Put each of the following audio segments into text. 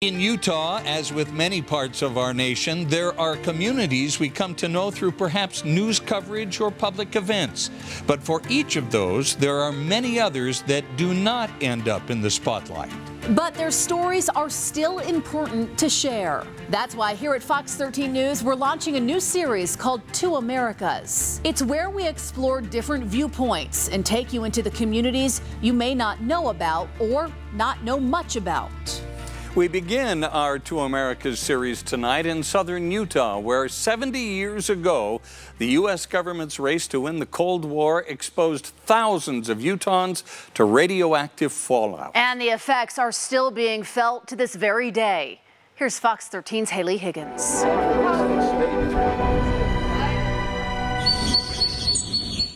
In Utah, as with many parts of our nation, there are communities we come to know through perhaps news coverage or public events. But for each of those, there are many others that do not end up in the spotlight. But their stories are still important to share. That's why here at Fox 13 News, we're launching a new series called Two Americas. It's where we explore different viewpoints and take you into the communities you may not know about or not know much about. We begin our Two Americas series tonight in southern Utah, where 70 years ago, the U.S. government's race to win the Cold War exposed thousands of Utahns to radioactive fallout. And the effects are still being felt to this very day. Here's Fox 13's HAILEY Higgins.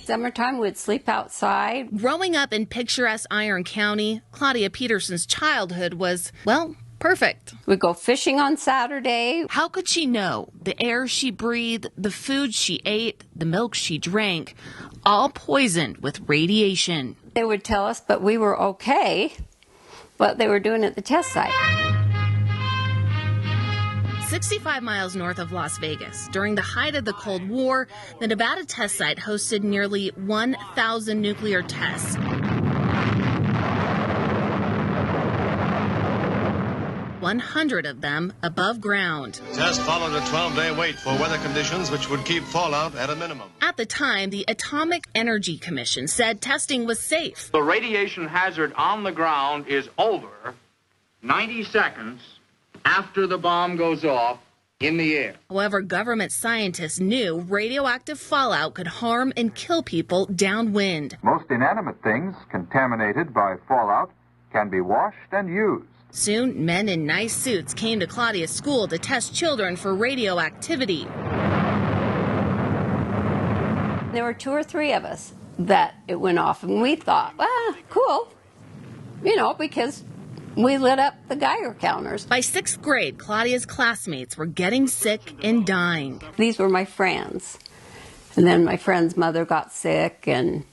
Summertime, we'd sleep outside. Growing up in picturesque Iron County, Claudia Peterson's childhood was, well, perfect. We'd go fishing on Saturday. How could she know? The air she breathed, the food she ate, the milk she drank, all poisoned with radiation. They would tell us, but we were okay, what they were doing at the test site. 65 miles north of Las Vegas, during the height of the Cold War, the Nevada test site hosted nearly 1,000 nuclear tests. 100 of them above ground. Test followed a 12-day wait for weather conditions which would keep fallout at a minimum. At the time, the Atomic Energy Commission said testing was safe. The radiation hazard on the ground is over 90 seconds after the bomb goes off in the air. However, government scientists knew radioactive fallout could harm and kill people downwind. Most inanimate things contaminated by fallout can be washed and used. Soon, men in nice suits came to Claudia's school to test children for radioactivity. There were 2 or 3 of us that it went off, and we thought, well, cool, because we lit up the Geiger counters. By 6th grade, Claudia's classmates were getting sick and dying. These were my friends. And then my friend's mother got sick, and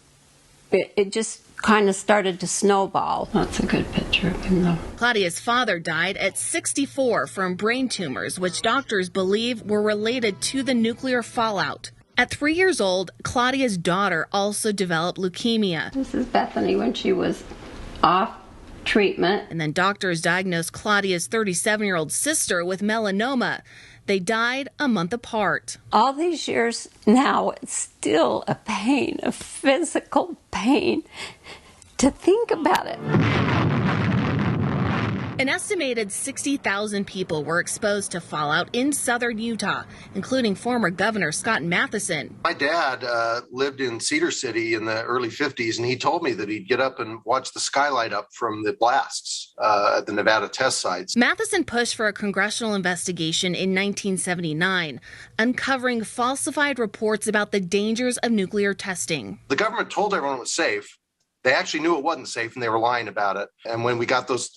it just kind of started to snowball. That's a good picture of him, though. Claudia's father died at 64 from brain tumors, which doctors believe were related to the nuclear fallout. At 3 years old, Claudia's daughter also developed leukemia. This is Bethany when she was off treatment. And then doctors diagnosed Claudia's 37-year-old sister with melanoma. They died a month apart. All these years now, it's still a pain, a physical pain to think about it. An estimated 60,000 people were exposed to fallout in southern Utah, including former Governor Scott MATHESON. My dad lived in Cedar City in the early 50s, and he told me that he'd get up and watch the sky light up from the blasts at the Nevada test sites. MATHESON pushed for a congressional investigation in 1979, uncovering falsified reports about the dangers of nuclear testing. The government told everyone it was safe. They actually knew it wasn't safe, and they were lying about it. And when we got those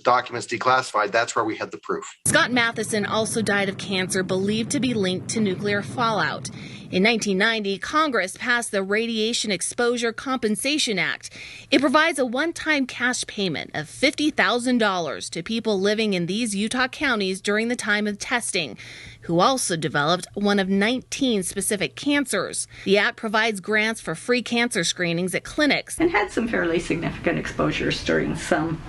documents declassified, that's where we had the proof. Scott MATHESON also died of cancer believed to be linked to nuclear fallout. In 1990, Congress passed the Radiation Exposure Compensation Act. It provides a one-time cash payment of $50,000 to people living in these Utah counties during the time of testing, who also developed one of 19 specific cancers. The act provides grants for free cancer screenings at clinics. And had some fairly significant exposures during some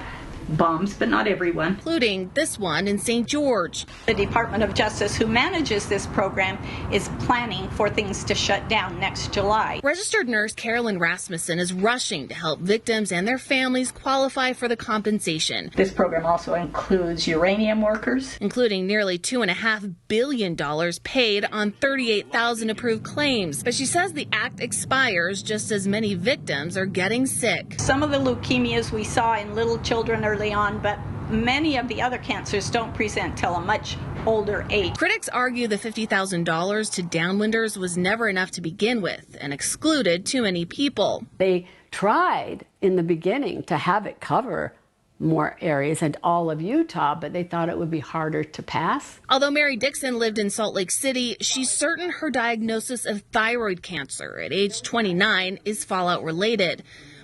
bombs, but not everyone. Including this one in St. George. The Department of Justice, who manages this program, is planning for things to shut down next July. Registered nurse CAROLYN RASMUSSEN is rushing to help victims and their families qualify for the compensation. This program also includes uranium workers, including nearly $2.5 billion paid on 38,000 approved claims. But she says the act expires just as many victims are getting sick. Some of the leukemias we saw in little children early on, but many of the other cancers don't present till a much older age. Critics argue the $50,000 to downwinders was never enough to begin with and excluded too many people. They tried in the beginning to have it cover more areas and all of Utah, but they thought it would be harder to pass. Although Mary Dickson lived in Salt Lake City, she's certain her diagnosis of thyroid cancer at age 29 is fallout related.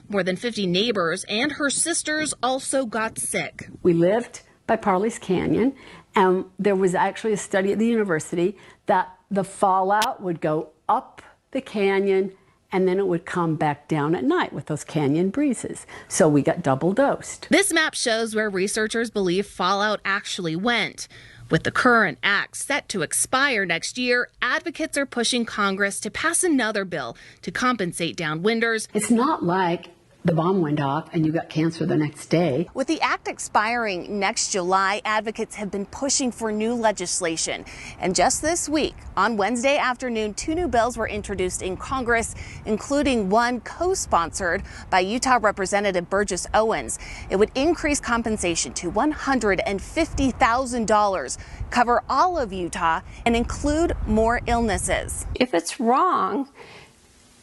More than 50 neighbors and her sisters also got sick. We lived by Parley's Canyon, and there was actually a study at the university that the fallout would go up the canyon and then it would come back down at night with those canyon breezes. So we got double dosed. This map shows where researchers believe fallout actually went. With the current act set to expire next year, advocates are pushing Congress to pass another bill to compensate downwinders. It's not like the bomb went off and you got cancer the next day. With the act expiring next July, advocates have been pushing for new legislation. And just this week, on Wednesday afternoon, 2 new bills were introduced in Congress, including one co-sponsored by Utah Representative Burgess Owens. It would increase compensation to $150,000, cover all of Utah, and include more illnesses. If it's wrong,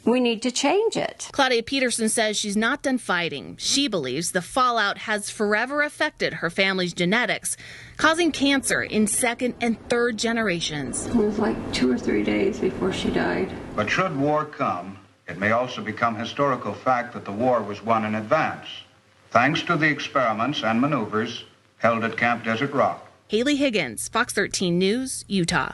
we need to change it. Claudia Peterson says she's not done fighting. She believes the fallout has forever affected her family's genetics, causing cancer in 2nd and 3rd generations. It was like 2 or 3 days before she died. But should war come, it may also become historical fact that the war was won in advance, thanks to the experiments and maneuvers held at Camp Desert Rock. HAILEY, Higgins, Fox 13 News, Utah.